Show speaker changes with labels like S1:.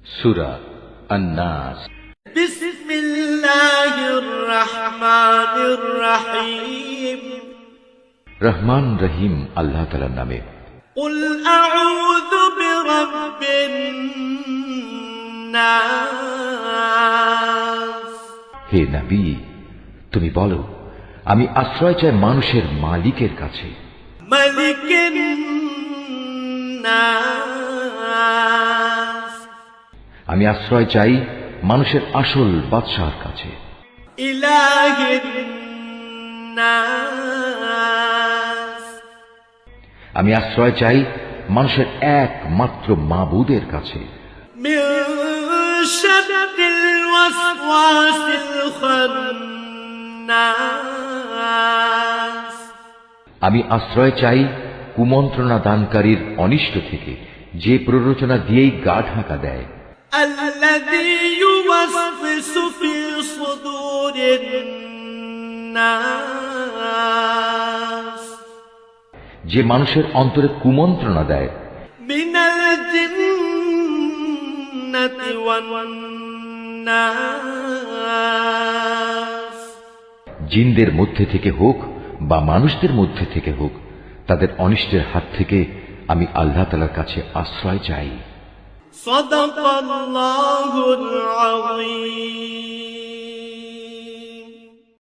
S1: সূরা আন-নাস।
S2: বিসমিল্লাহির রহমানির রহিম।
S1: রহমান রহিম আল্লাহ তাআলার নামে।
S2: কুল আউযু বিরাব্বিন নাস।
S1: হে নবী, তুমি বলো, আমি আশ্রয় চাই মানুষের মালিকের কাছে।
S2: মালিকিন নাস।
S1: আমি আশ্রয় চাই মানুষের আসল বাদশাহর কাছে।
S2: ইলাহিন নাস।
S1: আমি আশ্রয় চাই মানুষের একমাত্র মাবুদের কাছে।
S2: মিন শাররিল ওয়াসওয়াসিল খান্নাস।
S1: আমি আশ্রয় চাই কুমন্ত্রণা দানকারীর অনিষ্ট থেকে, যে প্ররোচনা দিয়েই গা ঢাকা দেয়।
S2: আল্লাযী ইউওয়াসওয়িসু ফি সুদুরিন নাস।
S1: যে মানুষের অন্তরে কুমন্ত্রণা দেয়।
S2: মিনাল জিন্নাতি ওয়ান নাস।
S1: জিনদের মধ্যে থেকে হোক বা মানুষদের মধ্যে থেকে হোক, তাদের অনিষ্টের হাত থেকে আমি আল্লাহ তাআলার কাছে আশ্রয় চাই।
S2: সাদাকাল্লাহুল আযীম।